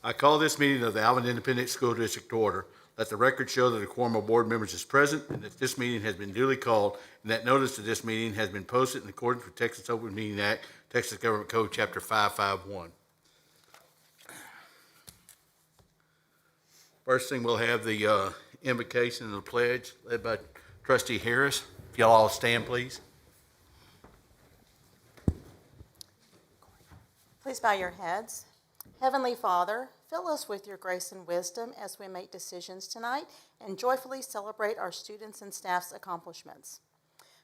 I call this meeting of the Alvin Independent School District to order. Let the record show that a quorum of board members is present and that this meeting has been duly called and that notice of this meeting has been posted in accordance with Texas Open Meeting Act, Texas Government Code, Chapter 551. First thing, we'll have the invocation and the pledge led by Trustee Harris. If y'all all stand, please. Please bow your heads. Heavenly Father, fill us with your grace and wisdom as we make decisions tonight and joyfully celebrate our students' and staff's accomplishments.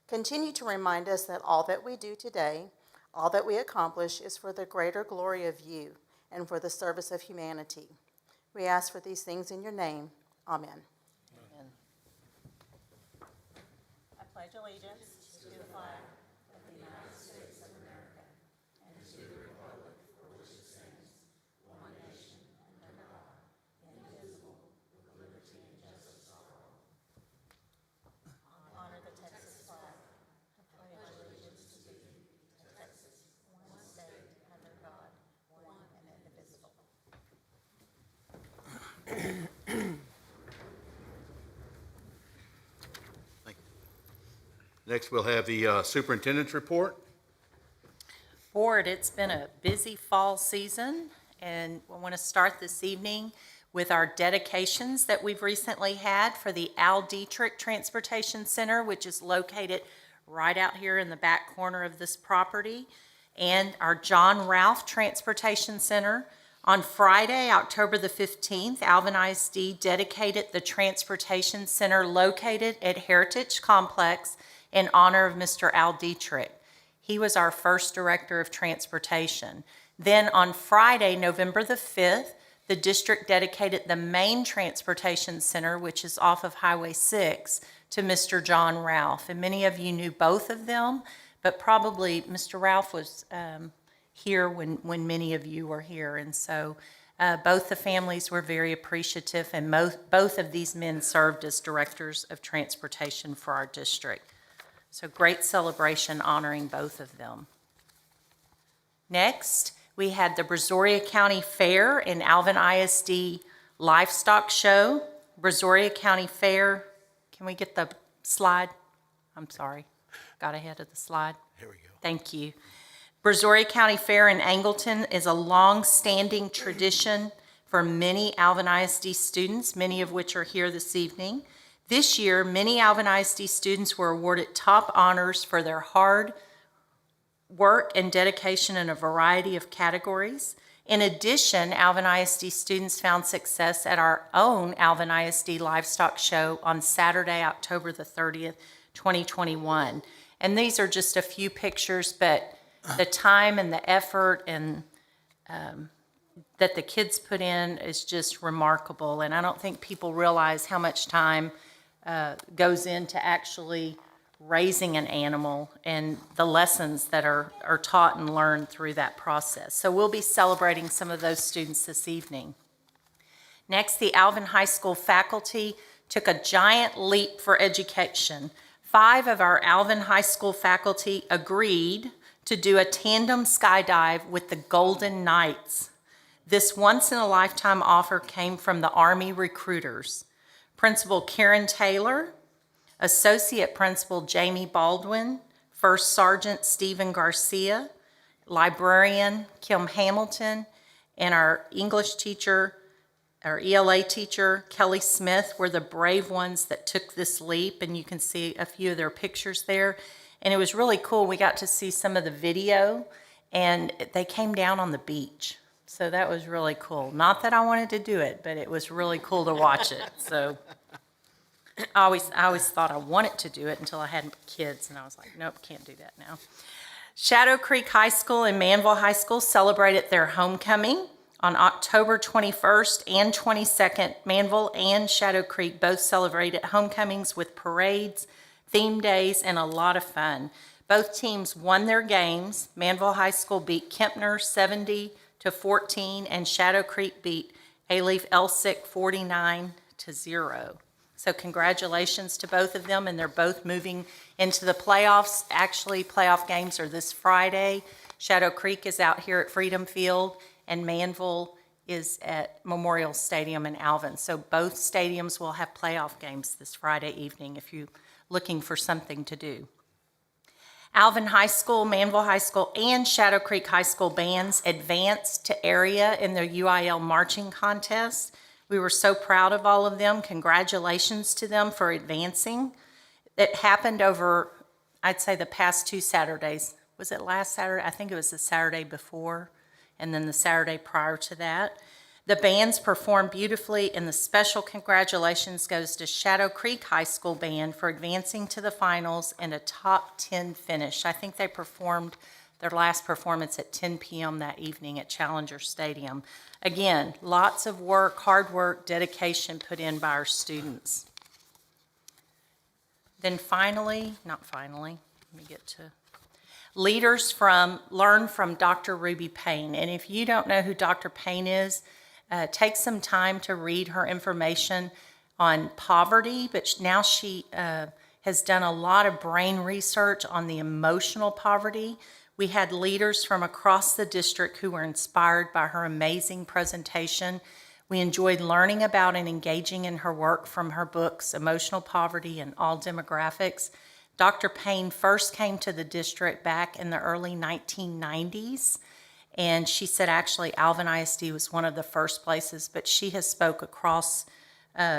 Continue to remind us that all that we do today, all that we accomplish, is for the greater glory of you and for the service of humanity. We ask for these things in your name. Amen. Amen. I pledge allegiance to the flag of the United States of America and to the republic for which it stands, one nation, under God, indivisible, with liberty and justice for all. Honor the Texas flag. I pledge allegiance to Texas, one state, under God, one and indivisible. Next, we'll have the Superintendents Report. Board, it's been a busy fall season, and I want to start this evening with our dedications that we've recently had for the Al Dietrich Transportation Center, which is located right out here in the back corner of this property, and our John Ralph Transportation Center. On Friday, October the 15th, Alvin ISD dedicated the Transportation Center located at Heritage Complex in honor of Mr. Al Dietrich. He was our first Director of Transportation. Then on Friday, November the 5th, the district dedicated the main Transportation Center, which is off of Highway 6, to Mr. John Ralph. And many of you knew both of them, but probably Mr. Ralph was here when many of you were here. And so both the families were very appreciative, and both of these men served as directors of transportation for our district. So great celebration honoring both of them. Next, we had the Brazoria County Fair and Alvin ISD Livestock Show. Brazoria County Fair, can we get the slide? I'm sorry, got ahead of the slide. Here we go. Thank you. Brazoria County Fair in Angleton is a long-standing tradition for many Alvin ISD students, many of which are here this evening. This year, many Alvin ISD students were awarded top honors for their hard work and dedication in a variety of categories. In addition, Alvin ISD students found success at our own Alvin ISD Livestock Show on Saturday, October the 30th, 2021. And these are just a few pictures, but the time and the effort and that the kids put in is just remarkable. And I don't think people realize how much time goes into actually raising an animal and the lessons that are taught and learned through that process. So we'll be celebrating some of those students this evening. Next, the Alvin High School faculty took a giant leap for education. 5 of our Alvin High School faculty agreed to do a tandem skydive with the Golden Knights. This once-in-a-lifetime offer came from the Army recruiters. Principal Karen Taylor, Associate Principal Jamie Baldwin, First Sergeant Stephen Garcia, Librarian Kim Hamilton, and our English teacher, our ELA teacher, Kelly Smith, were the brave ones that took this leap, and you can see a few of their pictures there. And it was really cool. We got to see some of the video, and they came down on the beach. So that was really cool. Not that I wanted to do it, but it was really cool to watch it. So I always thought I wanted to do it until I had kids, and I was like, nope, can't do that now. Shadow Creek High School and Manville High School celebrated their homecoming on October 21st and 22nd. Manville and Shadow Creek both celebrated homecomings with parades, theme days, and a lot of fun. Both teams won their games. Manville High School beat Kempner 70-14, and Shadow Creek beat Alief Elsick 49-0. So congratulations to both of them, and they're both moving into the playoffs. Actually, playoff games are this Friday. Shadow Creek is out here at Freedom Field, and Manville is at Memorial Stadium in Alvin. So both stadiums will have playoff games this Friday evening if you're looking for something to do. Alvin High School, Manville High School, and Shadow Creek High School bands advanced to area in their UIL marching contest. We were so proud of all of them. Congratulations to them for advancing. It happened over, I'd say, the past 2 Saturdays. Was it last Saturday? I think it was the Saturday before, and then the Saturday prior to that. The bands performed beautifully, and the special congratulations goes to Shadow Creek High School Band for advancing to the finals and a top 10 finish. I think they performed their last performance at 10 p.m. that evening at Challenger Stadium. Again, lots of work, hard work, dedication put in by our students. Then finally, let me get to leaders learn from Dr. Ruby Payne. And if you don't know who Dr. Payne is, take some time to read her information on poverty, but now she has done a lot of brain research on the emotional poverty. We had leaders from across the district who were inspired by her amazing presentation. We enjoyed learning about and engaging in her work from her books, Emotional Poverty and All Demographics. Dr. Payne first came to the district back in the early 1990s, and she said actually Alvin ISD was one of the first places, but she has spoke across,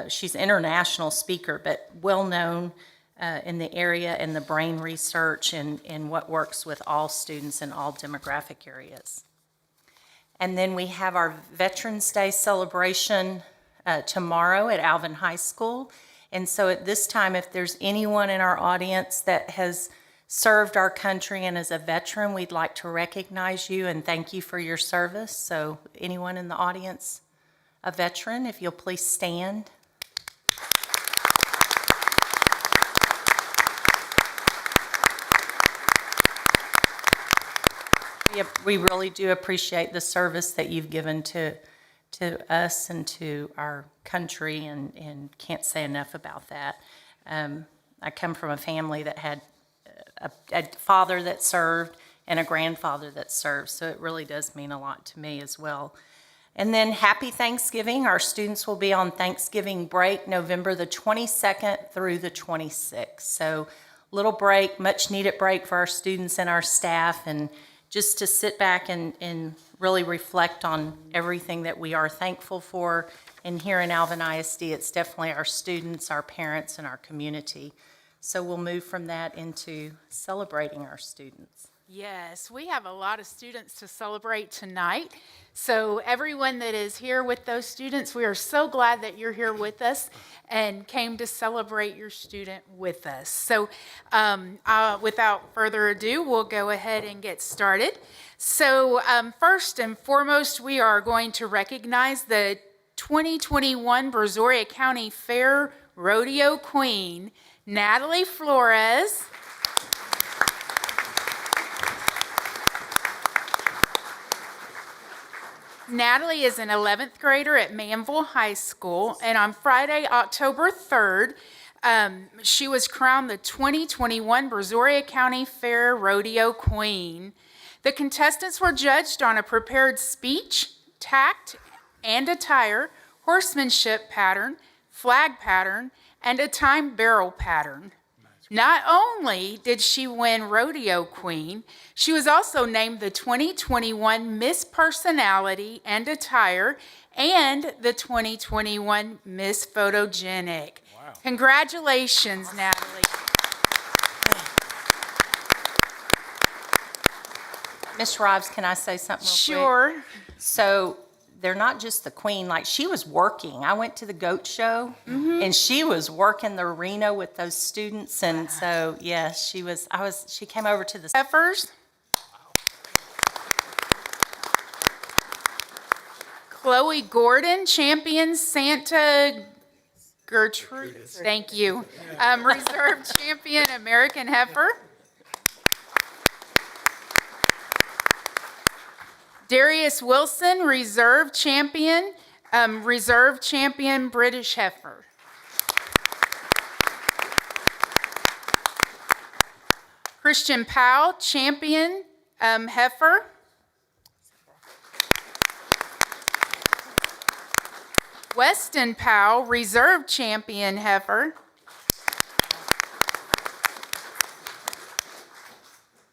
she's an international speaker, but well-known in the area and the brain research and what works with all students in all demographic areas. And then we have our Veterans Day celebration tomorrow at Alvin High School. And so at this time, if there's anyone in our audience that has served our country and is a veteran, we'd like to recognize you and thank you for your service. So anyone in the audience, a veteran, if you'll please stand. We really do appreciate the service that you've given to us and to our country, and can't say enough about that. I come from a family that had a father that served and a grandfather that served, so it really does mean a lot to me as well. And then happy Thanksgiving. Our students will be on Thanksgiving break November the 22nd through the 26th. So little break, much needed break for our students and our staff, and just to sit back and really reflect on everything that we are thankful for. And here in Alvin ISD, it's definitely our students, our parents, and our community. So we'll move from that into celebrating our students. Yes, we have a lot of students to celebrate tonight. So everyone that is here with those students, we are so glad that you're here with us and came to celebrate your student with us. So without further ado, we'll go ahead and get started. So first and foremost, we are going to recognize the 2021 Brazoria County Fair Rodeo Queen, Natalie Flores. Natalie is an 11th grader at Manville High School, and on Friday, October 3rd, she was crowned the 2021 Brazoria County Fair Rodeo Queen. The contestants were judged on a prepared speech, tact, and attire, horsemanship pattern, flag pattern, and a timed barrel pattern. Not only did she win Rodeo Queen, she was also named the 2021 Miss Personality and Attire and the 2021 Miss Photogenic. Wow. Congratulations, Natalie. Ms. Rives, can I say something real quick? Sure. So they're not just the queen, like she was working. I went to the goat show and she was working the arena with those students. And so, yes, she came over to the Heifers. Chloe Gordon, champion Santa Gertrude. Thank you. Reserve champion American Heifer. Darius Wilson, reserve champion British Heifer. Christian Powell, champion Heifer. Weston Powell, Reserve Champion Heifer.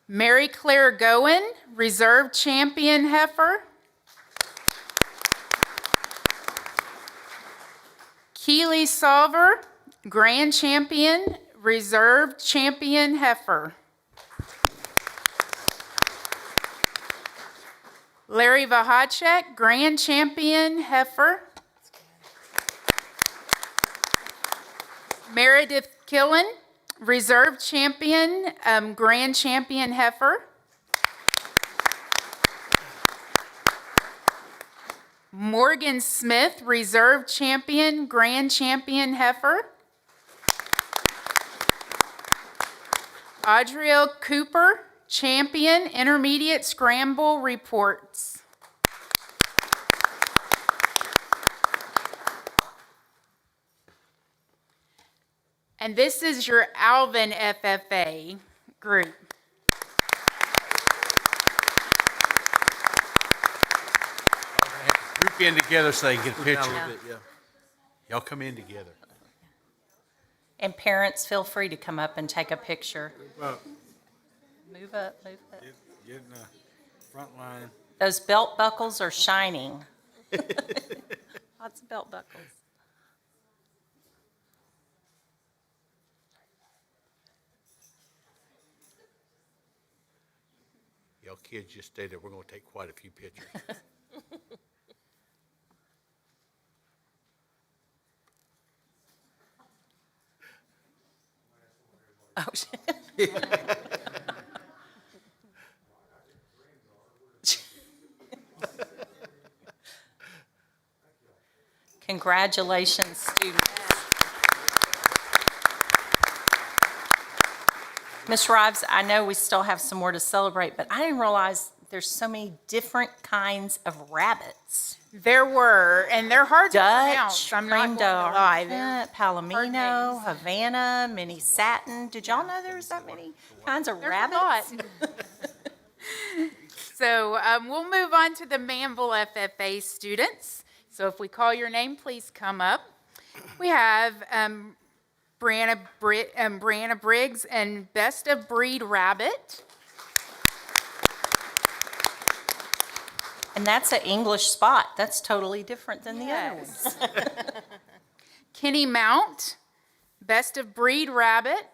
Mary Claire Goen, Reserve Champion Heifer. Keely Salver, Grand Champion, Reserve Champion Heifer. Larry Vahacek, Grand Champion Heifer. Meredith Killen, Reserve Champion, Grand Champion Heifer. Morgan Smith, Reserve Champion, Grand Champion Heifer. Audriel Cooper, Champion, Intermediate Scramble Reports. And this is your Alvin FFA group. Group in together so they can get a picture. Yeah. Y'all come in together. And parents, feel free to come up and take a picture. Well, Move up, move up. get in the front line. Those belt buckles are shining. Lots of belt buckles. Y'all kids just stay there. We're going to take quite a few pictures. Oh, shit. Congratulations, students. Ms. Rives, I know we still have some more to celebrate, but I didn't realize there's so many different kinds of rabbits. There were, and they're hard to pronounce. Dutch, I'm not cream going to lie. They're Palomino, names. Havana, mini satin. Did y'all know there was that many kinds of There's rabbits? a lot. So we'll move on to the Manville FFA students. So if we call your name, please come up. We have Brianna Briggs and Best of Breed Rabbit. And that's an English spot. That's totally different than the other ones. Kenny Mount, Best of Breed Rabbit.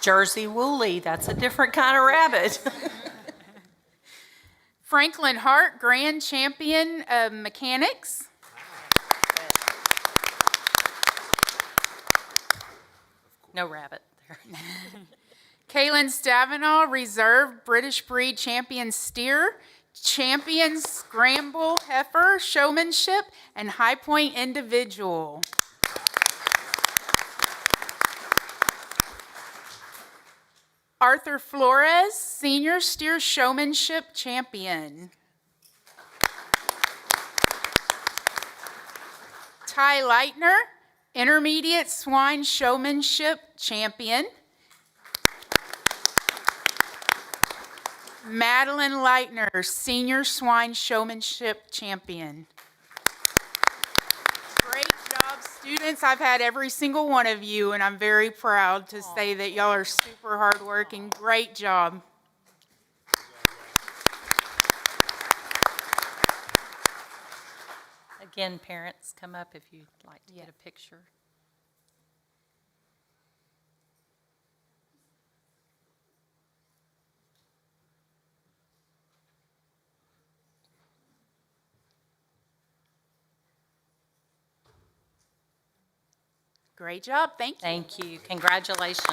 Jersey Woolly, that's a different kind of rabbit. Franklin Hart, Grand Champion of Mechanics. No rabbit there. Kaylin Stavenall, Reserve British Breed Champion Steer, Champion Scramble Heifer, Showmanship, and High Point Individual. Arthur Flores, Senior Steer Showmanship Champion. Ty Leitner, Intermediate Swine Showmanship Champion. Madeline Leitner, Senior Swine Showmanship Champion. Great job, students. I've had every single one of you, and I'm very proud to say that y'all are super hardworking. Great job. Again, parents, come up if you'd like to get a picture. Great job. Thank you. Thank you. Congratulations.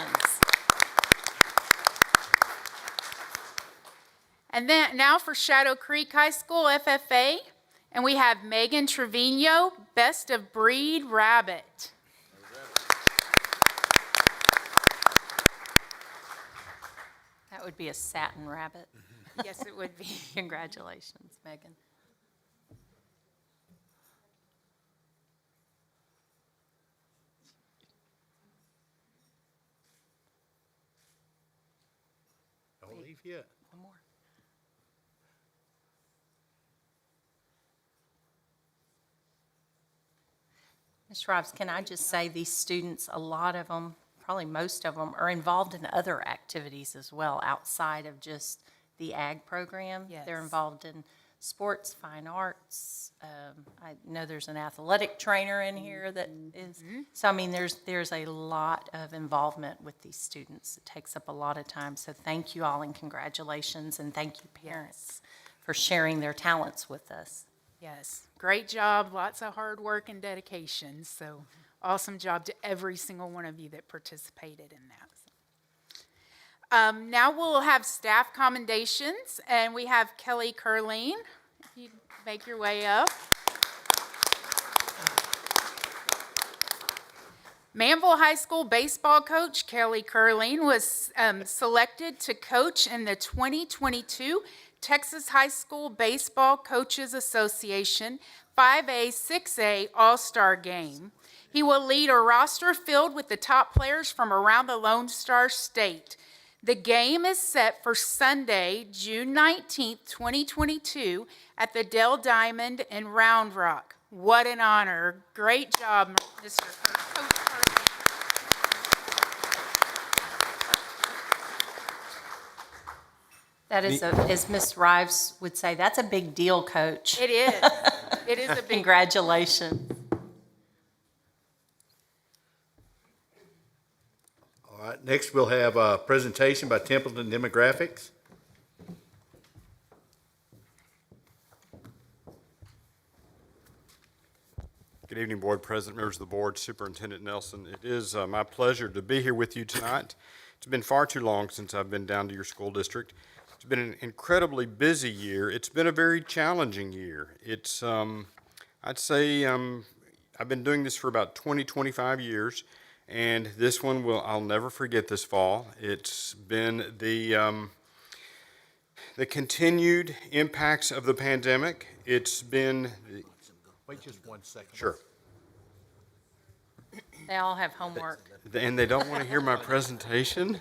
And then now for Shadow Creek High School FFA, and we have Megan Trevino, Best of Breed Rabbit. That would be a satin rabbit. Yes, it would be. Congratulations, Megan. Don't leave yet. One more. Ms. Rives, can I just say these students, a lot of them, probably most of them, are involved in other activities as well outside of just the ag program. Yes. They're involved in sports, fine arts. I know there's an athletic trainer in here that is. So, I mean, there's a lot of involvement with these students. It takes up a lot of time. So thank you all and congratulations, and thank you parents for sharing their talents with us. Yes, great job, lots of hard work and dedication. So awesome job to every single one of you that participated in that. Now we'll have staff commendations, and we have Kelly Curleen. If you make your way up. Manville High School baseball coach Kelly Curleen was selected to coach in the 2022 Texas High School Baseball Coaches Association 5A, 6A All-Star Game. He will lead a roster filled with the top players from around the Lone Star State. The game is set for Sunday, June 19th, 2022 at the Dell Diamond in Round Rock. What an honor. Great job, Mr. Coach. That is, as Ms. Rives would say, that's a big deal, Coach. It is. It is a big. Congratulations. All right, next we'll have a presentation by Templeton Demographics. Good evening, Board President, members of the Board, Superintendent Nelson. It is my pleasure to be here with you tonight. It's been far too long since I've been down to your school district. It's been an incredibly busy year. It's been a very challenging year. It's, I'd say, I've been doing this for about 20, 25 years, and this one I'll never forget this fall. It's been the continued impacts of the pandemic. It's been Wait just 1 second. Sure. They all have homework. And they don't want to hear my presentation?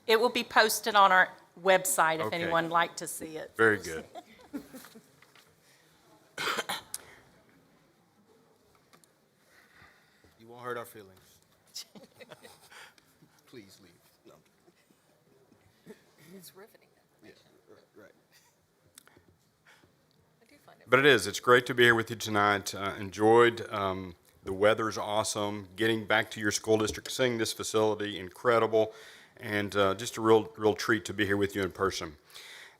It will be posted on our website if Okay. anyone would like to see it. Very good. You won't hurt our feelings. Please leave. No. It's riveting. Yeah, right. I do find it. But it's great to be here with you tonight. Enjoyed, the weather's awesome. Getting back to your school district, seeing this facility, incredible. And just a real treat to be here with you in person.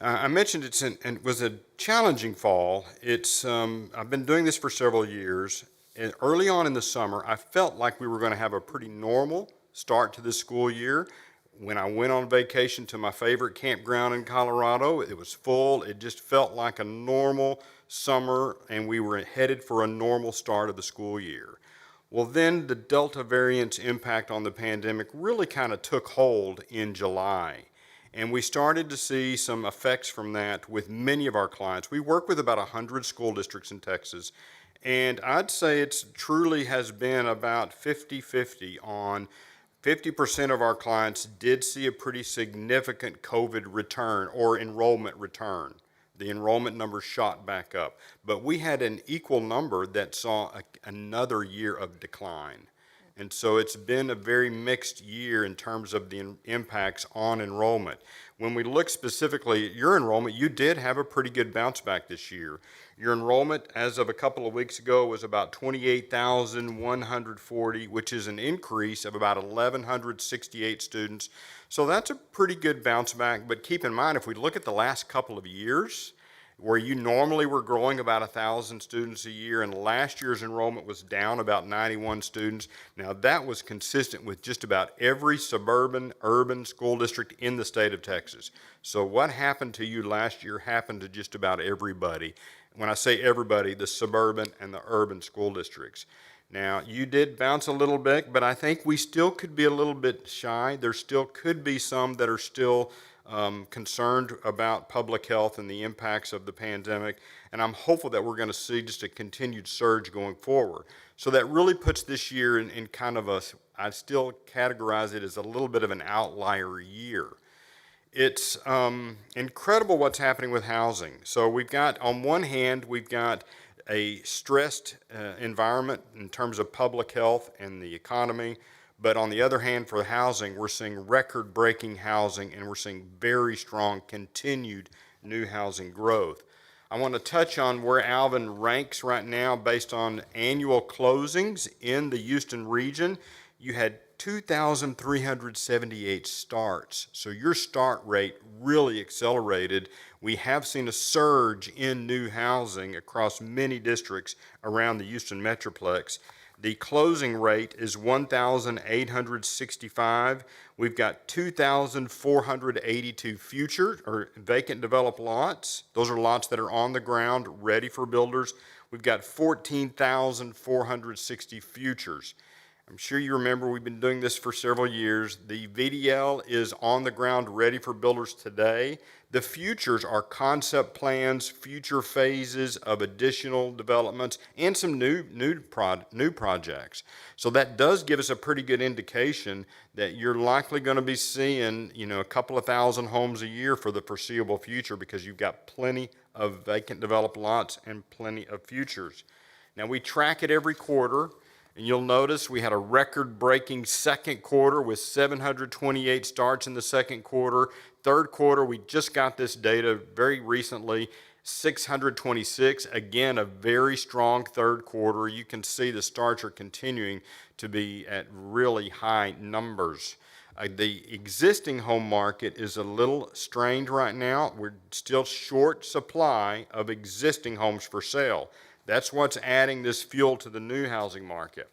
I mentioned it was a challenging fall. I've been doing this for several years. And early on in the summer, I felt like we were going to have a pretty normal start to this school year. When I went on vacation to my favorite campground in Colorado, it was full. It just felt like a normal summer, and we were headed for a normal start of the school year. Well, then the Delta variant's impact on the pandemic really kind of took hold in July. And we started to see some effects from that with many of our clients. We work with about 100 school districts in Texas, and I'd say it truly has been about 50-50 on 50% of our clients did see a pretty significant COVID return or enrollment return. The enrollment numbers shot back up. But we had an equal number that saw another year of decline. And so it's been a very mixed year in terms of the impacts on enrollment. When we look specifically at your enrollment, you did have a pretty good bounce back this year. Your enrollment, as of a couple of weeks ago, was about 28,140, which is an increase of about 1,168 students. So that's a pretty good bounce back. But keep in mind, if we look at the last couple of years, where you normally were growing about 1,000 students a year, and last year's enrollment was down about 91 students. Now that was consistent with just about every suburban, urban school district in the state of Texas. So what happened to you last year happened to just about everybody. When I say everybody, the suburban and the urban school districts. Now, you did bounce a little bit, but I think we still could be a little bit shy. There still could be some that are still concerned about public health and the impacts of the pandemic, and I'm hopeful that we're going to see just a continued surge going forward. So that really puts this year in kind of I still categorize it as a little bit of an outlier year. It's incredible what's happening with housing. So we've got, on one hand, we've got a stressed environment in terms of public health and the economy. But on the other hand, for housing, we're seeing record-breaking housing, and we're seeing very strong continued new housing growth. I want to touch on where Alvin ranks right now based on annual closings in the Houston region. You had 2,378 starts, so your start rate really accelerated. We have seen a surge in new housing across many districts around the Houston Metroplex. The closing rate is 1,865. We've got 2,482 future or vacant developed lots. Those are lots that are on the ground, ready for builders. We've got 14,460 futures. I'm sure you remember we've been doing this for several years. The VDL is on the ground, ready for builders today. The futures are concept plans, future phases of additional developments, and some new projects. So that does give us a pretty good indication that you're likely going to be seeing, a couple of thousand homes a year for the foreseeable future, because you've got plenty of vacant developed lots and plenty of futures. Now, we track it every quarter. And you'll notice we had a record-breaking second quarter with 728 starts in the second quarter. Third quarter, we just got this data very recently, 626. Again, a very strong third quarter. You can see the starts are continuing to be at really high numbers. The existing home market is a little strained right now. We're still short supply of existing homes for sale. That's what's adding this fuel to the new housing market.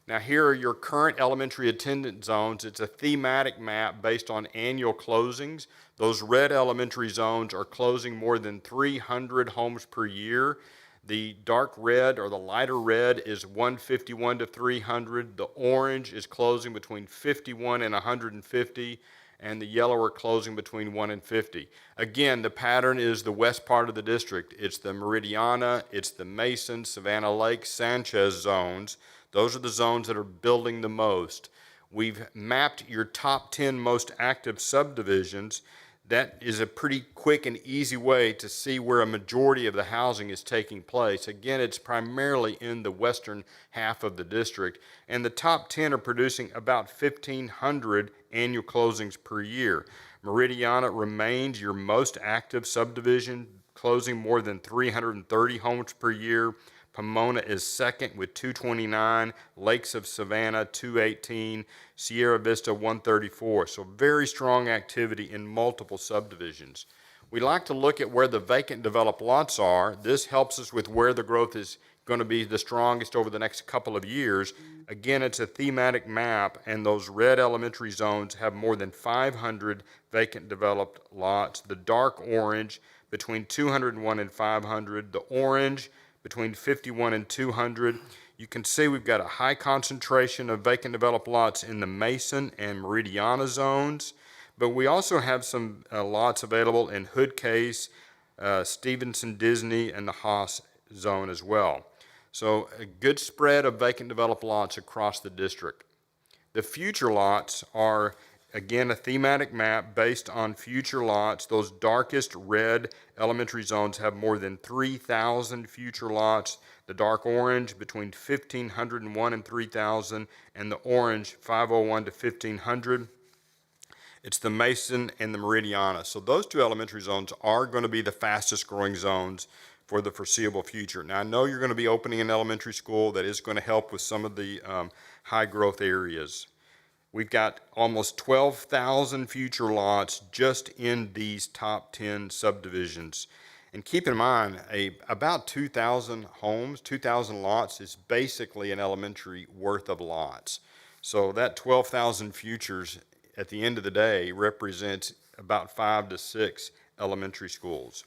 Now, here are your current elementary attendance zones. It's a thematic map based on annual closings. Those red elementary zones are closing more than 300 homes per year. The dark red or the lighter red is 151 to 300. The orange is closing between 51 and 150. And the yellow are closing between 1 and 50. Again, the pattern is the west part of the district. It's the Meridiana, it's the Mason, Savannah Lake, Sanchez zones. Those are the zones that are building the most. We've mapped your top 10 most active subdivisions. That is a pretty quick and easy way to see where a majority of the housing is taking place. Again, it's primarily in the western half of the district, and the top 10 are producing about 1,500 annual closings per year. Meridiana remains your most active subdivision, closing more than 330 homes per year. Pomona is second with 229, Lakes of Savannah 218, Sierra Vista 134. So very strong activity in multiple subdivisions. We like to look at where the vacant developed lots are. This helps us with where the growth is going to be the strongest over the next couple of years. Again, it's a thematic map, and those red elementary zones have more than 500 vacant developed lots. The dark orange between 201 and 500. The orange between 51 and 200. You can see we've got a high concentration of vacant developed lots in the Mason and Meridiana zones, but we also have some lots available in Hood Case, Stevenson Disney, and the Haas zone as well. So a good spread of vacant developed lots across the district. The future lots are, again, a thematic map based on future lots. Those darkest red elementary zones have more than 3,000 future lots. The dark orange between 1,501 and 3,000, and the orange 501 to 1,500. It's the Mason and the Meridiana. So those two elementary zones are going to be the fastest growing zones for the foreseeable future. Now, I know you're going to be opening an elementary school that is going to help with some of the high growth areas. We've got almost 12,000 future lots just in these top 10 subdivisions. And keep in mind, about 2,000 homes, 2,000 lots is basically an elementary worth of lots. So that 12,000 futures at the end of the day represents about 5 to 6 elementary schools.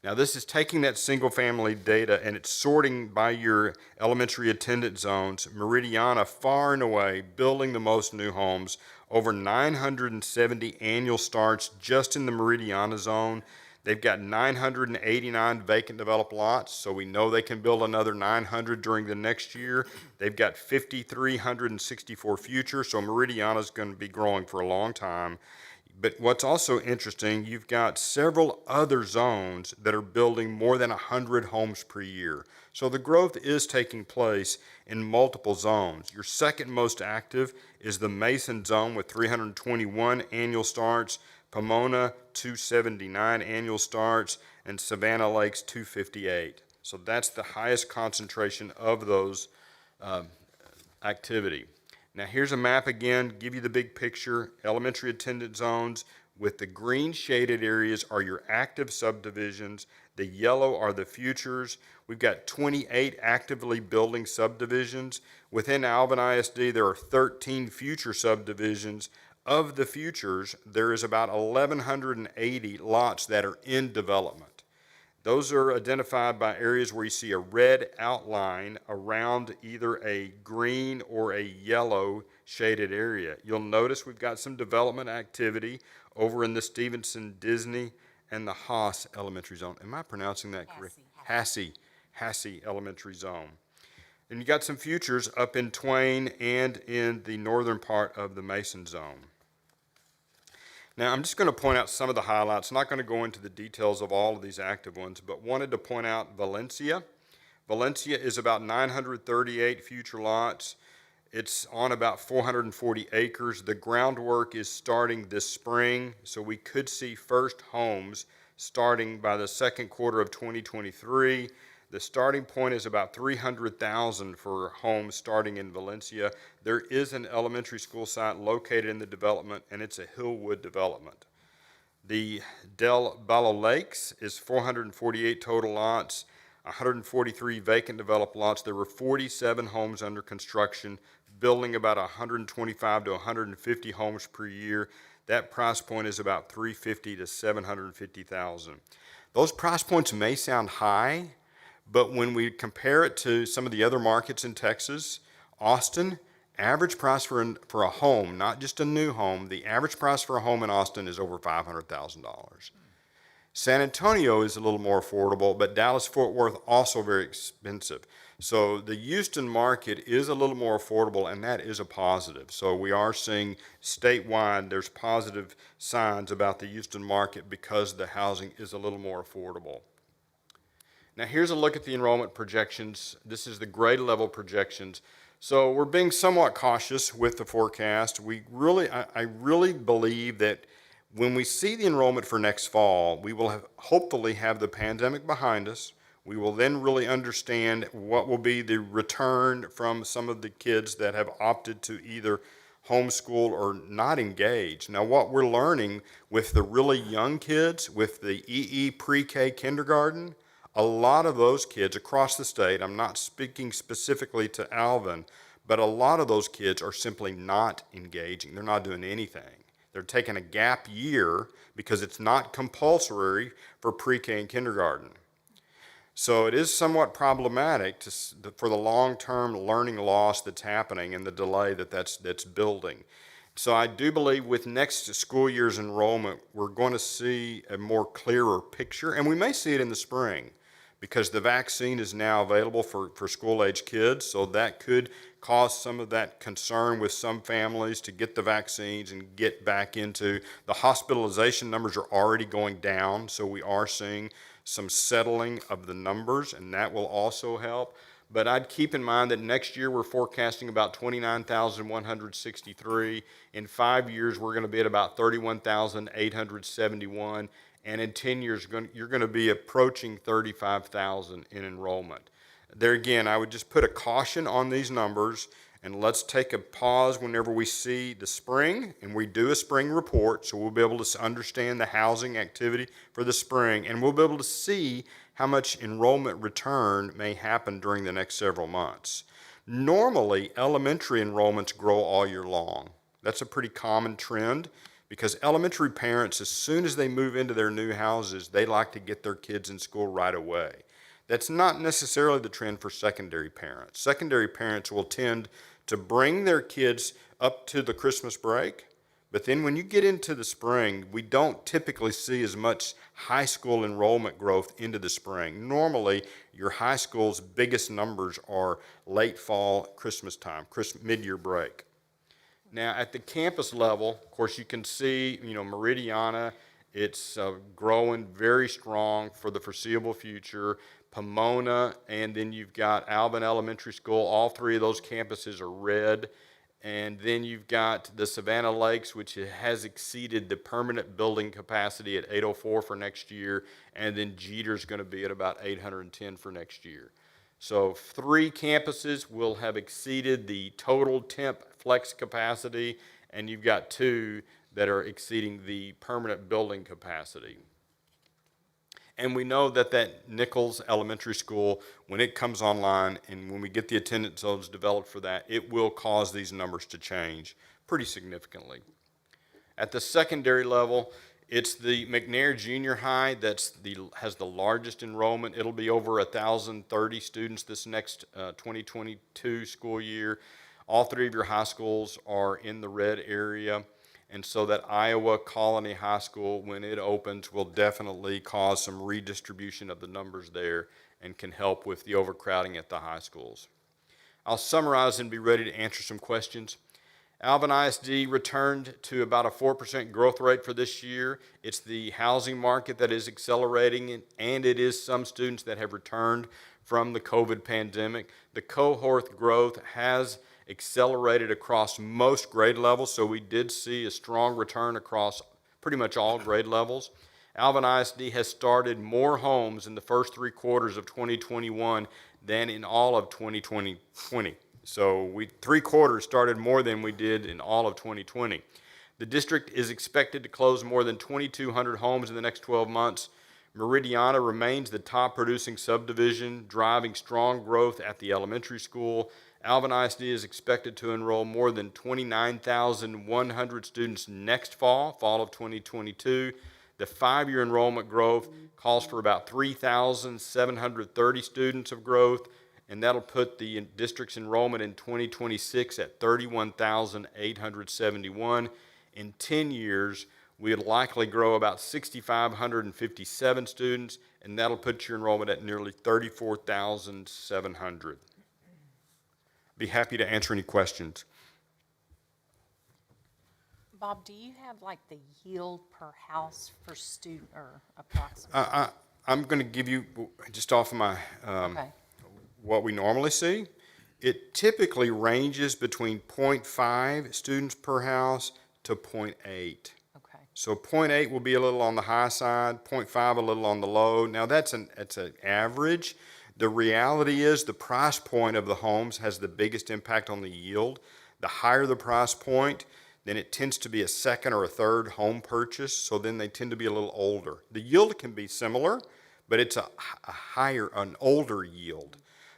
Now, this is taking that single-family data and it's sorting by your elementary attendance zones. Meridiana, far and away, building the most new homes, over 970 annual starts just in the Meridiana zone. They've got 989 vacant developed lots, so we know they can build another 900 during the next year. They've got 5,364 futures, so Meridiana is going to be growing for a long time. But what's also interesting, you've got several other zones that are building more than 100 homes per year. So the growth is taking place in multiple zones. Your second most active is the Mason zone with 321 annual starts, Pomona 279 annual starts, and Savannah Lakes 258. So that's the highest concentration of those activity. Now here's a map again, give you the big picture. Elementary attendance zones with the green shaded areas are your active subdivisions. The yellow are the futures. We've got 28 actively building subdivisions. Within Alvin ISD, there are 13 future subdivisions. Of the futures, there is about 1,180 lots that are in development. Those are identified by areas where you see a red outline around either a green or a yellow shaded area. You'll notice we've got some development activity over in the Stevenson, Disney, and the Haas Elementary Zone. Am I pronouncing that correctly? Hassey Elementary Zone. And you got some futures up in Twain and in the northern part of the Mason Zone. Now, I'm just going to point out some of the highlights. I'm not going to go into the details of all of these active ones, but wanted to point out Valencia. Valencia is about 938 future lots. It's on about 440 acres. The groundwork is starting this spring, so we could see first homes starting by the second quarter of 2023. The starting point is about 300,000 for homes starting in Valencia. There is an elementary school site located in the development, and it's a Hillwood development. The Del Ballo Lakes is 448 total lots, 143 vacant developed lots. There were 47 homes under construction, building about 125 to 150 homes per year. That price point is about $350,000 to $750,000. Those price points may sound high, but when we compare it to some of the other markets in Texas, Austin, average price for a home, not just a new home, the average price for a home in Austin is over $500,000. San Antonio is a little more affordable, but Dallas-Fort Worth also very expensive. So the Houston market is a little more affordable, and that is a positive. So we are seeing statewide, there's positive signs about the Houston market because the housing is a little more affordable. Now here's a look at the enrollment projections. This is the grade level projections. So we're being somewhat cautious with the forecast. I really believe that when we see the enrollment for next fall, we will hopefully have the pandemic behind us. We will then really understand what will be the return from some of the kids that have opted to either homeschool or not engage. Now what we're learning with the really young kids, with the EE pre-K kindergarten, a lot of those kids across the state, I'm not speaking specifically to Alvin, but a lot of those kids are simply not engaging. They're not doing anything. They're taking a gap year because it's not compulsory for pre-K and kindergarten. So it is somewhat problematic for the long-term learning loss that's happening and the delay that's building. So I do believe with next school year's enrollment, we're going to see a more clearer picture, and we may see it in the spring, because the vaccine is now available for school-age kids, so that could cause some of that concern with some families to get the vaccines and get back into. The hospitalization numbers are already going down, so we are seeing some settling of the numbers, and that will also help. But I'd keep in mind that next year we're forecasting about 29,163. In 5 years, we're going to be at about 31,871. And in 10 years, you're going to be approaching 35,000 in enrollment. There again, I would just put a caution on these numbers, and let's take a pause whenever we see the spring, and we do a spring report, so we'll be able to understand the housing activity for the spring, and we'll be able to see how much enrollment return may happen during the next several months. Normally, elementary enrollments grow all year long. That's a pretty common trend, because elementary parents, as soon as they move into their new houses, they like to get their kids in school right away. That's not necessarily the trend for secondary parents. Secondary parents will tend to bring their kids up to the Christmas break, but then when you get into the spring, we don't typically see as much high school enrollment growth into the spring. Normally, your high school's biggest numbers are late fall, Christmas time, mid-year break. Now, at the campus level, of course, you can see, Meridiana, it's growing very strong for the foreseeable future. Pomona, and then you've got Alvin Elementary School. All three of those campuses are red. And then you've got the Savannah Lakes, which has exceeded the permanent building capacity at 804 for next year. And then Jeter's going to be at about 810 for next year. So 3 campuses will have exceeded the total temp flex capacity, and you've got 2 that are exceeding the permanent building capacity. And we know that Nichols Elementary School, when it comes online and when we get the attendance zones developed for that, it will cause these numbers to change pretty significantly. At the secondary level, it's the McNair Junior High has the largest enrollment. It'll be over 1,030 students this next 2022 school year. All 3 of your high schools are in the red area. And so that Iowa Colony High School, when it opens, will definitely cause some redistribution of the numbers there and can help with the overcrowding at the high schools. I'll summarize and be ready to answer some questions. Alvin ISD returned to about a 4% growth rate for this year. It's the housing market that is accelerating, and it is some students that have returned from the COVID pandemic. The cohort growth has accelerated across most grade levels, so we did see a strong return across pretty much all grade levels. Alvin ISD has started more homes in the first 3 quarters of 2021 than in all of 2020. So 3 quarters started more than we did in all of 2020. The district is expected to close more than 2,200 homes in the next 12 months. Meridiana remains the top producing subdivision, driving strong growth at the elementary school. Alvin ISD is expected to enroll more than 29,100 students next fall of 2022. The 5-year enrollment growth calls for about 3,730 students of growth, and that'll put the district's enrollment in 2026 at 31,871. In 10 years, we'll likely grow about 6,557 students, and that'll put your enrollment at nearly 34,700. Be happy to answer any questions. Bob, do you have like the yield per house for student or approximately? I'm going to give you, just off of my, Okay. what we normally see. It typically ranges between 0.5 students per house to 0.8. Okay. So 0.8 will be a little on the high side, 0.5 a little on the low. Now that's an average. The reality is the price point of the homes has the biggest impact on the yield. The higher the price point, then it tends to be a second or a third home purchase, so then they tend to be a little older. The yield can be similar, but it's an older yield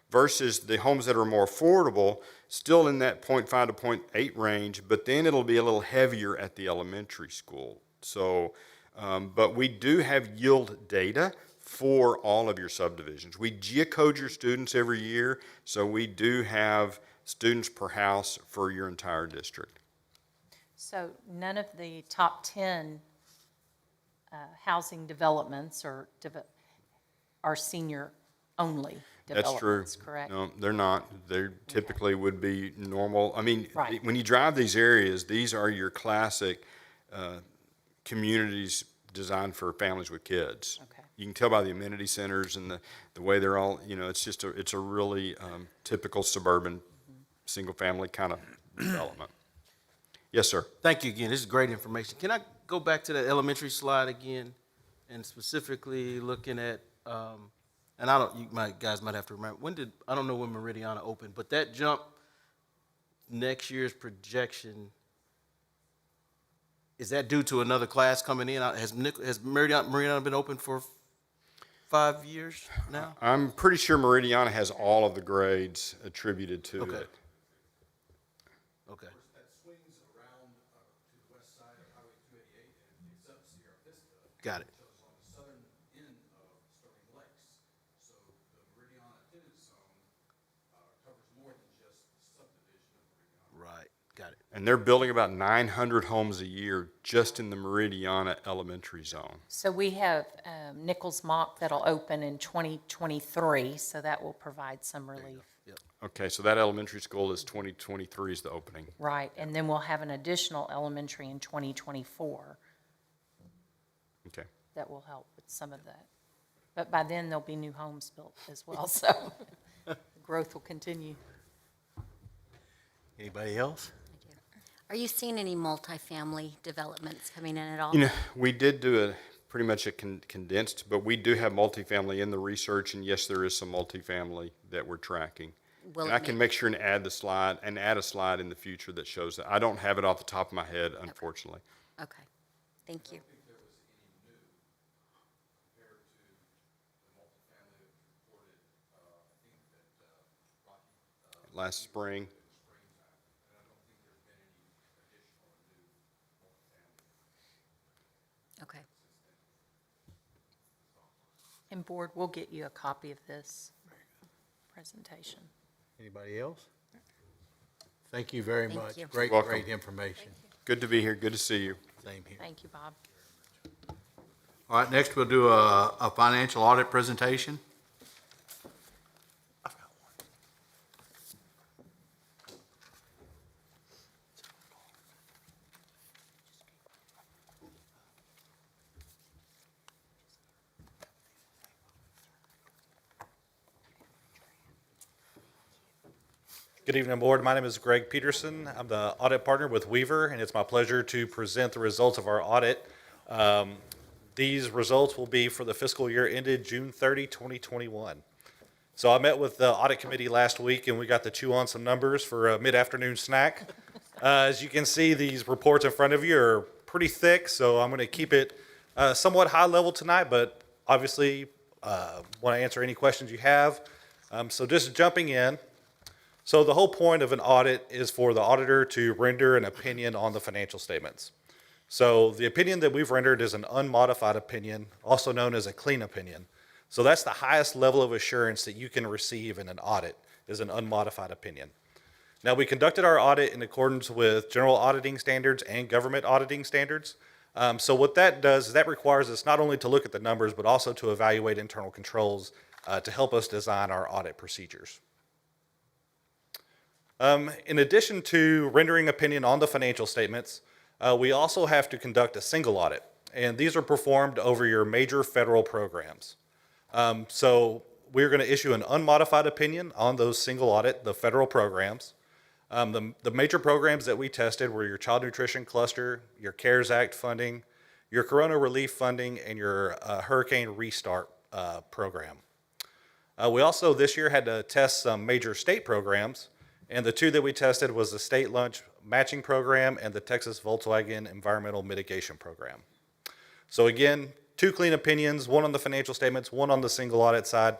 versus the homes that are more affordable, still in that 0.5 to 0.8 range, but then it'll be a little heavier at the elementary school. So, but we do have yield data for all of your subdivisions. We geocode your students every year, so we do have students per house for your entire district. So none of the top 10 housing developments are senior-only developments, correct? No, they're not. They typically would be normal. I mean, Right. when you drive these areas, these are your classic communities designed for families with kids. Okay. You can tell by the amenity centers and the way they're all, it's a really typical suburban, single-family kind of development. Yes, sir. Thank you again. This is great information. Can I go back to the elementary slide again, and specifically looking at, and guys might have to remember, I don't know when Meridiana opened, but that jump, next year's projection, is that due to another class coming in? Has Meridiana been open for 5 years now? I'm pretty sure Meridiana has all of the grades attributed to Okay. it. Okay. That swings around to the west side of Highway 288 and it's up Sierra Vista. Got it. So it's on the southern end of Sterling Lakes. So the Meridiana attendance zone covers more than just the subdivision of Meridiana. Right. Got it. And they're building about 900 homes a year just in the Meridiana elementary zone. So we have Nichols Mock that'll open in 2023, so that will provide some relief. Yep. Okay, so that elementary school is 2023 is the opening. Right, and then we'll have an additional elementary in 2024 Okay. that will help with some of that. But by then, there'll be new homes built as well, so growth will continue. Anybody else? Are you seeing any multifamily developments coming in at all? You know, we did do pretty much a condensed, but we do have multifamily in the research, and yes, there is some multifamily that we're tracking. Will And it I can make sure and add a slide in the future that shows that. I don't have it off the top of my head, unfortunately. Okay, thank you. Last spring. Okay. And board, we'll get you a copy of this presentation. Anybody else? Thank you very Thank much. you. Great, Welcome. great information. Good to be here. Good to see you. Same here. Thank you, Bob. All right, next we'll do a financial audit presentation. Good evening, Board. My name is Greg Peterson. I'm the audit partner with Weaver, and it's my pleasure to present the results of our audit. These results will be for the fiscal year ended June 30, 2021. So I met with the audit committee last week, and we got to chew on some numbers for a mid-afternoon snack. As you can see, these reports in front of you are pretty thick, so I'm going to keep it somewhat high level tonight, but obviously want to answer any questions you have. So just jumping in. So the whole point of an audit is for the auditor to render an opinion on the financial statements. So the opinion that we've rendered is an unmodified opinion, also known as a clean opinion. So that's the highest level of assurance that you can receive in an audit, is an unmodified opinion. Now, we conducted our audit in accordance with general auditing standards and government auditing standards. So what that does is that requires us not only to look at the numbers, but also to evaluate internal controls to help us design our audit procedures. In addition to rendering opinion on the financial statements, we also have to conduct a single audit, and these are performed over your major federal programs. So we're going to issue an unmodified opinion on those single audit, the federal programs. The major programs that we tested were your Child Nutrition Cluster, your CARES Act funding, your Corona Relief funding, and your Hurricane Restart program. We also this year had to test some major state programs. And the two that we tested was the State Lunch Matching Program and the Texas Volkswagen Environmental Mitigation Program. So again, two clean opinions, one on the financial statements, one on the single audit side.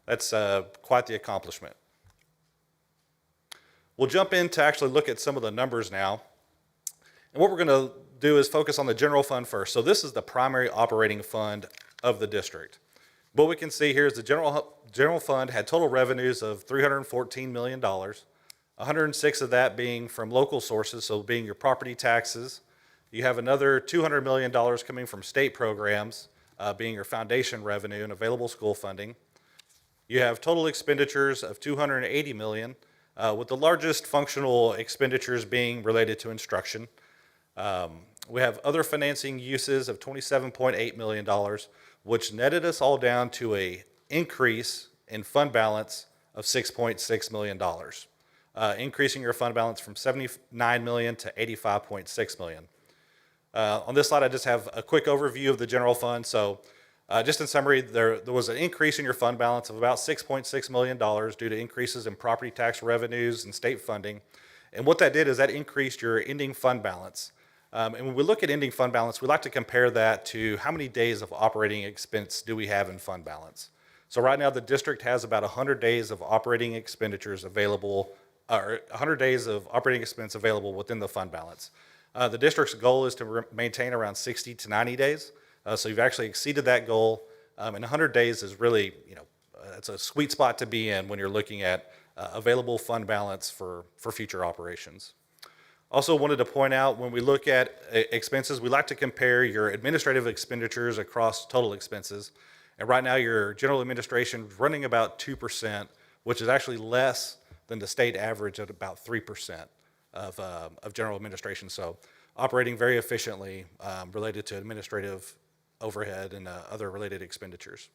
That's quite the accomplishment. We'll jump in to actually look at some of the numbers now. And what we're going to do is focus on the general fund first. So this is the primary operating fund of the district. What we can see here is the general fund had total revenues of $314 million. 106 of that being from local sources, so being your property taxes. You have another $200 million coming from state programs, being your foundation revenue and available school funding. You have total expenditures of $280 million, with the largest functional expenditures being related to instruction. We have other financing uses of $27.8 million, which netted us all down to an increase in fund balance of $6.6 million. Increasing your fund balance from $79 million to $85.6 million. On this slide, I just have a quick overview of the general fund. So just in summary, there was an increase in your fund balance of about $6.6 million due to increases in property tax revenues and state funding. And what that did is that increased your ending fund balance. And when we look at ending fund balance, we like to compare that to how many days of operating expense do we have in fund balance. So right now, the district has about 100 days of operating expenditures available, or 100 days of operating expense available within the fund balance. The district's goal is to maintain around 60 to 90 days. So you've actually exceeded that goal. And 100 days is really, it's a sweet spot to be in when you're looking at available fund balance for future operations. Also wanted to point out, when we look at expenses, we like to compare your administrative expenditures across total expenses. And right now, your general administration is running about 2%, which is actually less than the state average at about 3% of general administration. So operating very efficiently related to administrative overhead and other related expenditures.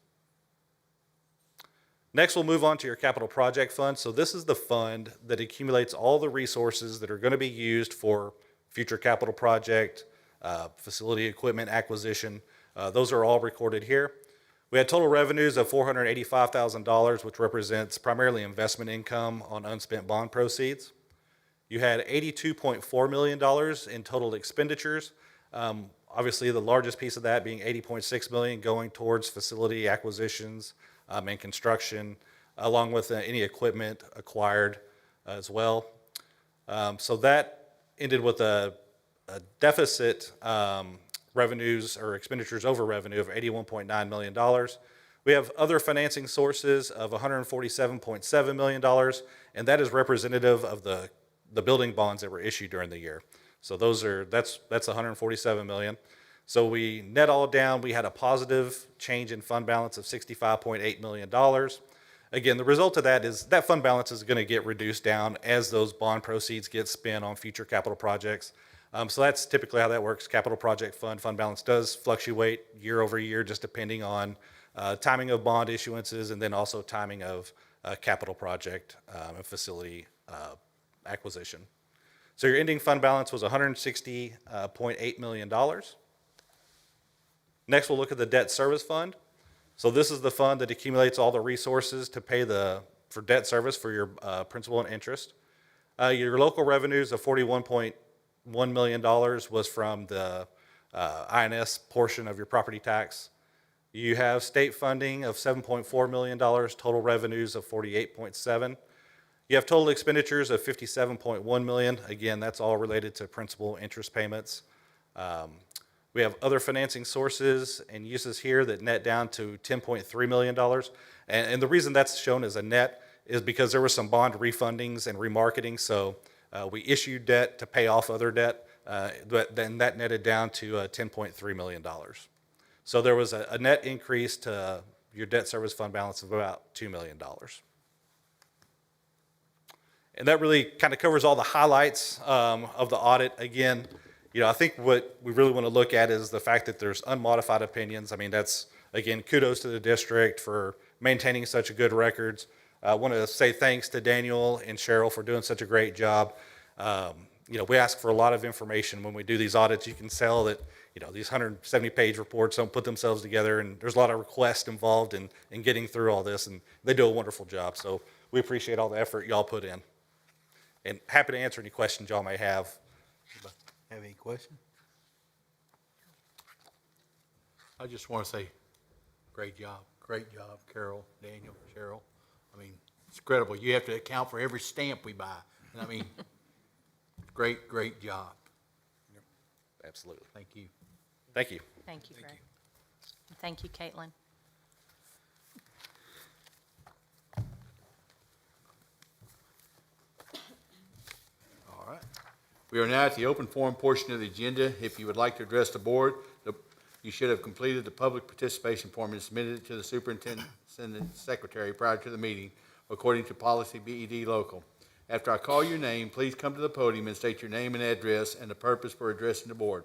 Next, we'll move on to your capital project fund. So this is the fund that accumulates all the resources that are going to be used for future capital project, facility equipment acquisition. Those are all recorded here. We had total revenues of $485,000, which represents primarily investment income on unspent bond proceeds. You had $82.4 million in total expenditures. Obviously, the largest piece of that being $80.6 million going towards facility acquisitions and construction, along with any equipment acquired as well. So that ended with a deficit revenues or expenditures over revenue of $81.9 million. We have other financing sources of $147.7 million, and that is representative of the building bonds that were issued during the year. So that's $147 million. So we net all down, we had a positive change in fund balance of $65.8 million. Again, the result of that is that fund balance is going to get reduced down as those bond proceeds get spent on future capital projects. So that's typically how that works. Capital project fund balance does fluctuate year over year, just depending on timing of bond issuances and then also timing of capital project and facility acquisition. So your ending fund balance was $160.8 million. Next, we'll look at the debt service fund. So this is the fund that accumulates all the resources to pay for debt service for your principal and interest. Your local revenues of $41.1 million was from the INS portion of your property tax. You have state funding of $7.4 million, total revenues of $48.7 million. You have total expenditures of $57.1 million. Again, that's all related to principal interest payments. We have other financing sources and uses here that net down to $10.3 million. And the reason that's shown as a net is because there were some bond refundings and remarketing. So we issued debt to pay off other debt, but then that netted down to $10.3 million. So there was a net increase to your debt service fund balance of about $2 million. And that really kind of covers all the highlights of the audit. Again, I think what we really want to look at is the fact that there's unmodified opinions. I mean, that's, again, kudos to the district for maintaining such a good records. I want to say thanks to Daniel and Cheryl for doing such a great job. We ask for a lot of information when we do these audits. You can tell that, these 170-page reports don't put themselves together, and there's a lot of requests involved in getting through all this, and they do a wonderful job. So we appreciate all the effort y'all put in. And happy to answer any questions y'all may have. Have any questions? I just want to say, great job, Carol, Daniel, Cheryl. I mean, it's incredible. You have to account for every stamp we buy. And I mean, great job. Absolutely. Thank you. Thank you. Thank you, Greg. Thank you, Caitlin. All right. We are now at the open forum portion of the agenda. If you would like to address the board, you should have completed the public participation form and submitted it to the superintendent secretary prior to the meeting, according to policy BED local. After I call your name, please come to the podium and state your name and address and the purpose for addressing the board.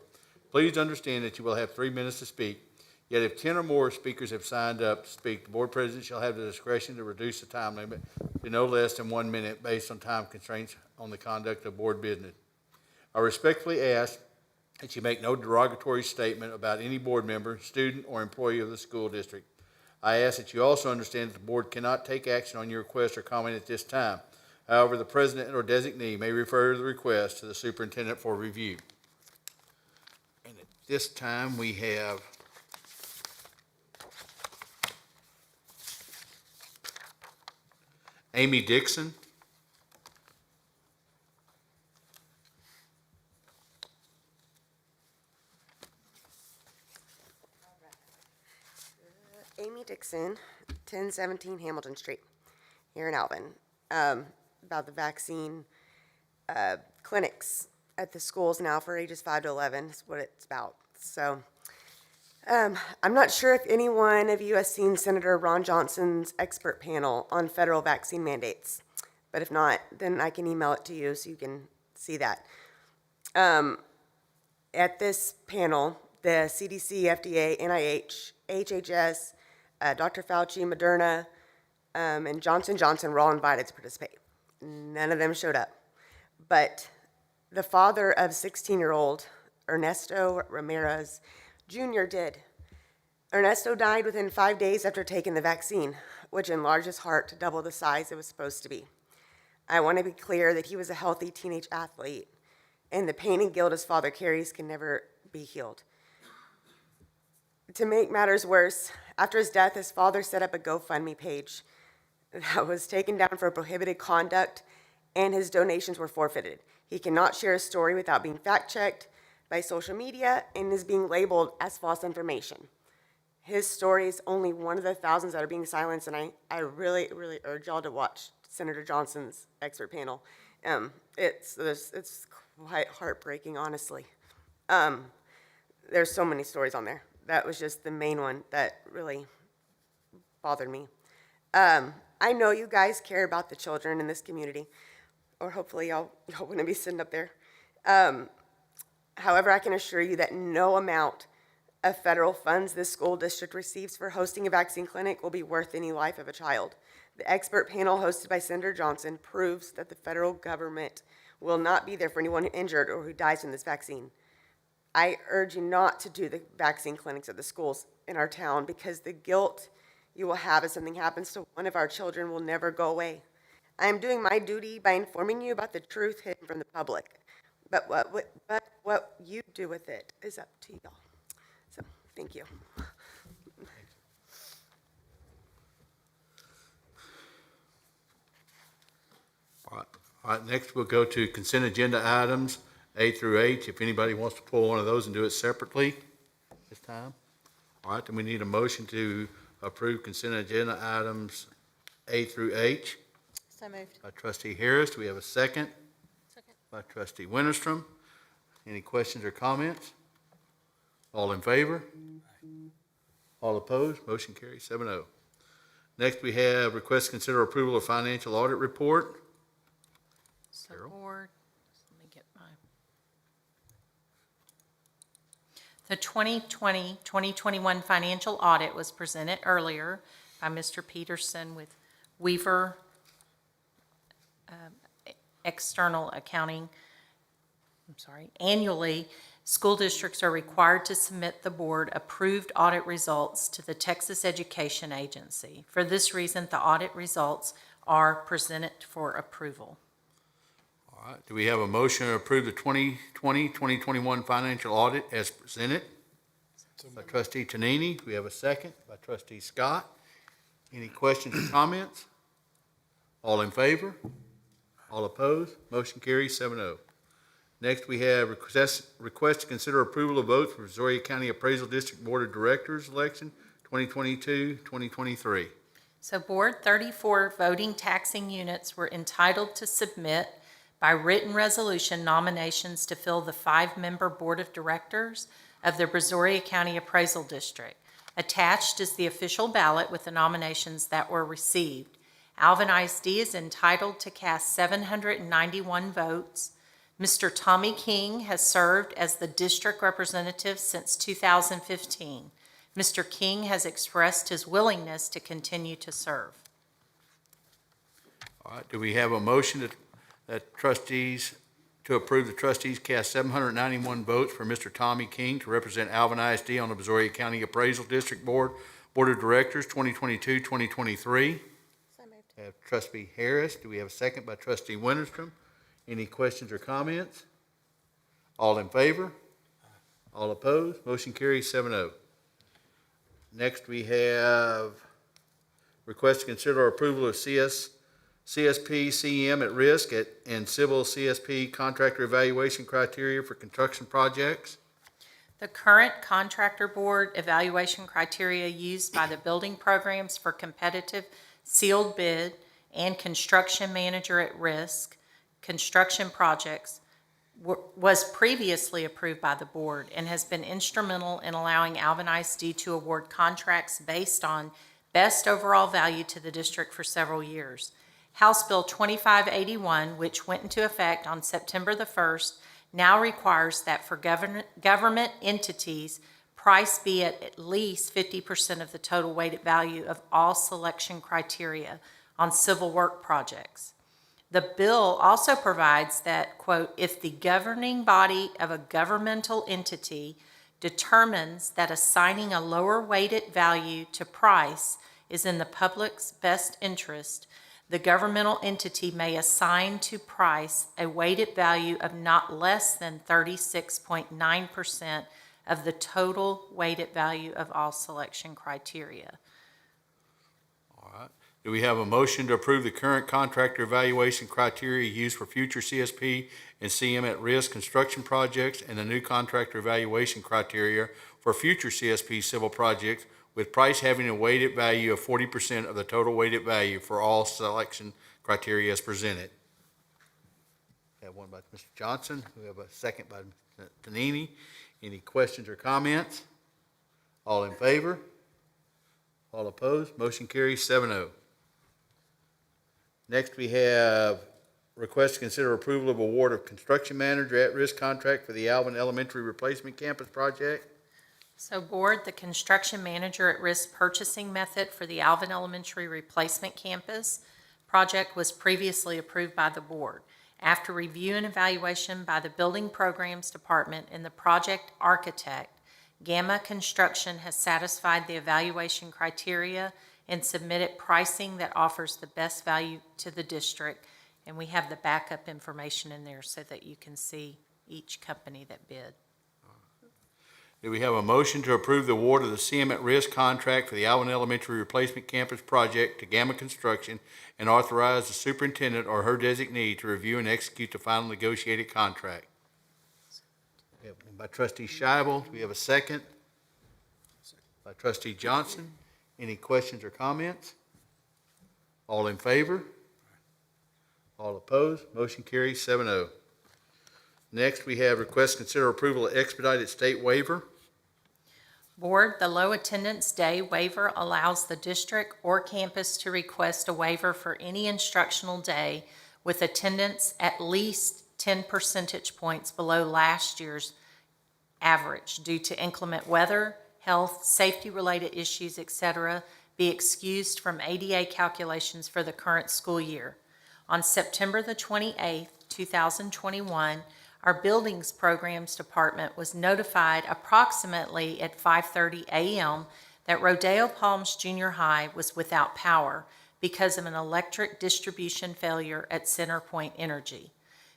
Please understand that you will have 3 minutes to speak. Yet if 10 or more speakers have signed up to speak, the board president shall have the discretion to reduce the time limit to no less than 1 minute based on time constraints on the conduct of board business. I respectfully ask that you make no derogatory statement about any board member, student, or employee of the school district. I ask that you also understand that the board cannot take action on your request or comment at this time. However, the president or designee may refer the request to the superintendent for review. And at this time, we have Amy Dixon. Amy Dixon, 1017 Hamilton Street, here in Alvin. About the vaccine clinics at the schools now for ages 5 to 11 is what it's about. So I'm not sure if any one of you has seen Senator Ron Johnson's expert panel on federal vaccine mandates. But if not, then I can email it to you so you can see that. At this panel, the CDC, FDA, NIH, HHS, Dr. Fauci, Moderna, and Johnson & Johnson were all invited to participate. None of them showed up. But the father of 16-year-old Ernesto Ramirez Jr. did. Ernesto died within 5 days after taking the vaccine, which enlarged his heart to double the size it was supposed to be. I want to be clear that he was a healthy teenage athlete, and the pain and guilt his father carries can never be healed. To make matters worse, after his death, his father set up a GoFundMe page that was taken down for prohibited conduct, and his donations were forfeited. He cannot share his story without being fact-checked by social media and is being labeled as false information. His story is only one of the thousands that are being silenced, and I really, really urge y'all to watch Senator Johnson's expert panel. It's quite heartbreaking, honestly. There's so many stories on there. That was just the main one that really bothered me. I know you guys care about the children in this community, or hopefully y'all wouldn't be sitting up there. However, I can assure you that no amount of federal funds this school district receives for hosting a vaccine clinic will be worth any life of a child. The expert panel hosted by Senator Johnson proves that the federal government will not be there for anyone injured or who dies from this vaccine. I urge you not to do the vaccine clinics at the schools in our town because the guilt you will have if something happens to one of our children will never go away. I am doing my duty by informing you about the truth hidden from the public. But what you do with it is up to y'all. So, thank you. All right, next we'll go to consent agenda items A through H. If anybody wants to pull one of those and do it separately this time. All right, then we need a motion to approve consent agenda items A through H. So moved. By trustee Harris. Do we have a second? Second. By trustee Winterstrom. Any questions or comments? All in favor? All opposed? Motion carries 7-0. Next, we have request to consider approval of financial audit report. So Carol? board, let me get my. The 2020-2021 financial audit was presented earlier by Mr. Peterson with Weaver External Accounting. Annually, school districts are required to submit the board approved audit results to the Texas Education Agency. For this reason, the audit results are presented for approval. All right, do we have a motion to approve the 2020-2021 financial audit as presented? By trustee Tonini. We have a second by trustee Scott. Any questions or comments? All in favor? All opposed? Motion carries 7-0. Next, we have request to consider approval of votes for Brazoria County Appraisal District Board of Directors election 2022-2023. So Board 34 voting taxing units were entitled to submit by written resolution nominations to fill the 5-member Board of Directors of the Brazoria County Appraisal District. Attached is the official ballot with the nominations that were received. Alvin ISD is entitled to cast 791 votes. Mr. Tommy King has served as the district representative since 2015. Mr. King has expressed his willingness to continue to serve. All right, do we have a motion that trustees, to approve the trustees cast 791 votes for Mr. Tommy King to represent Alvin ISD on the Brazoria County Appraisal District Board of Directors 2022-2023? So moved. We have trustee Harris. Do we have a second by trustee Winterstrom? Any questions or comments? All in favor? All opposed? Motion carries 7-0. Next, we have request to consider approval of CSP CEM at risk and civil CSP contractor evaluation criteria for construction projects. The current contractor board evaluation criteria used by the building programs for competitive sealed bid and construction manager at risk construction projects was previously approved by the board and has been instrumental in allowing Alvin ISD to award contracts based on best overall value to the district for several years. House Bill 2581, which went into effect on September the 1st, now requires that for government entities, price be at least 50% of the total weighted value of all selection criteria on civil work projects. The bill also provides that, quote, if the governing body of a governmental entity determines that assigning a lower weighted value to price is in the public's best interest, the governmental entity may assign to price a weighted value of not less than 36.9% of the total weighted value of all selection criteria. All right. Do we have a motion to approve the current contractor evaluation criteria used for future CSP and CM at risk construction projects and the new contractor evaluation criteria for future CSP civil projects with price having a weighted value of 40% of the total weighted value for all selection criteria as presented? We have one by Mr. Johnson. We have a second by Mr. Panini. Any questions or comments? All in favor? All opposed? Motion carries 7-0. Next, we have request to consider approval of award of construction manager at-risk contract for the Alvin Elementary Replacement Campus Project. So Board, the construction manager at risk purchasing method for the Alvin Elementary Replacement Campus project was previously approved by the Board. After review and evaluation by the Building Programs Department and the project architect, Gamma Construction has satisfied the evaluation criteria and submitted pricing that offers the best value to the district. And we have the backup information in there so that you can see each company that bid. Do we have a motion to approve the award of the CM at risk contract for the Alvin Elementary Replacement Campus Project to Gamma Construction and authorize the superintendent or her designee to review and execute the final negotiated contract? We have one by trustee Scheibel. Do we have a second? By trustee Johnson. Any questions or comments? All in favor? All opposed? Motion carries 7-0. Next, we have request to consider approval of expedited state waiver. Board, the low attendance day waiver allows the district or campus to request a waiver for any instructional day with attendance at least 10 percentage points below last year's average due to inclement weather, health, safety-related issues, etc., be excused from ADA calculations for the current school year. On September the 28th, 2021, our Buildings Programs Department was notified approximately at 5:30 a.m. that Rodeo Palms Junior High was without power because of an electric distribution failure at CenterPoint Energy.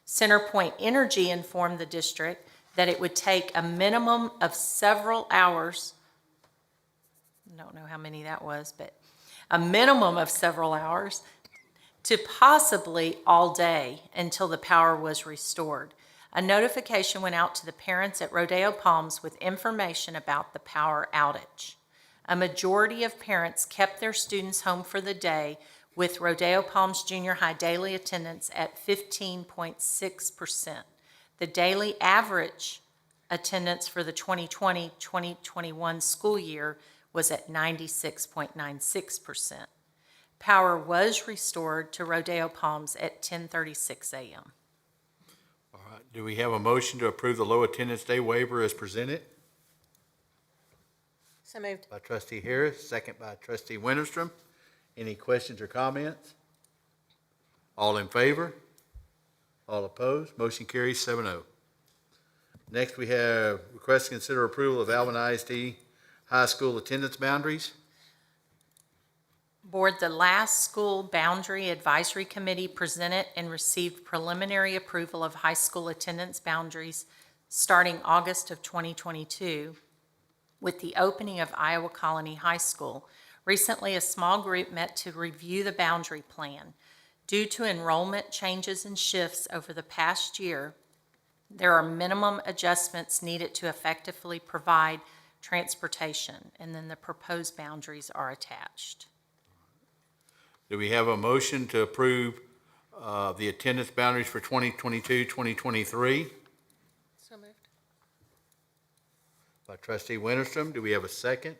CenterPoint Energy informed the district that it would take a minimum of several hours, I don't know how many that was, but a minimum of several hours to possibly all day until the power was restored. A notification went out to the parents at Rodeo Palms with information about the power outage. A majority of parents kept their students home for the day, with Rodeo Palms Junior High daily attendance at 15.6%. The daily average attendance for the 2020-2021 school year was at 96.96%. Power was restored to Rodeo Palms at 10:36 a.m. All right. Do we have a motion to approve the low attendance day waiver as presented? So moved. By trustee Harris, second by trustee Winterstrom. Any questions or comments? All in favor? All opposed? Motion carries 7-0. Next, we have request to consider approval of Alvin ISD high school attendance boundaries. Board, the last school boundary advisory committee presented and received preliminary approval of high school attendance boundaries starting August of 2022 with the opening of Iowa Colony High School. Recently, a small group met to review the boundary plan. Due to enrollment changes and shifts over the past year, there are minimum adjustments needed to effectively provide transportation, and then the proposed boundaries are attached. Do we have a motion to approve the attendance boundaries for 2022-2023? So moved. By trustee Winterstrom. Do we have a second?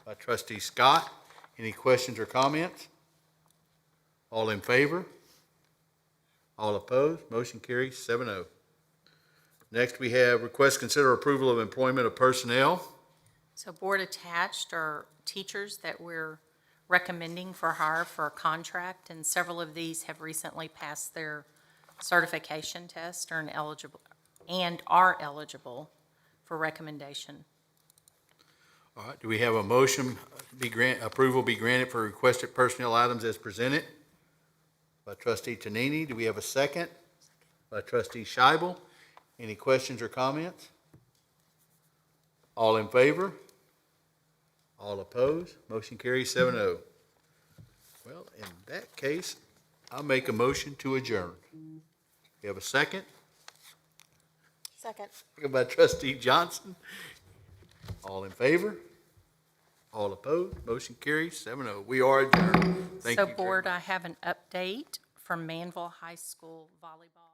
By trustee Scott. Any questions or comments? All in favor? All opposed, motion carries 7-0. Next, we have request consider approval of employment of personnel. So board attached are teachers that we're recommending for hire for a contract, and several of these have recently passed their certification test and are eligible for recommendation. All right, do we have a motion, approval be granted for requested personnel items as presented? By trustee Tonini, do we have a second? By trustee Scheibel. Any questions or comments? All in favor? All opposed? Motion carries 7-0. Well, in that case, I'll make a motion to adjourn. You have a second? Second. Second by trustee Johnson. All in favor? All opposed? Motion carries 7-0. We are adjourned. Thank you So very board, much. I have an update from Manville High School volleyball.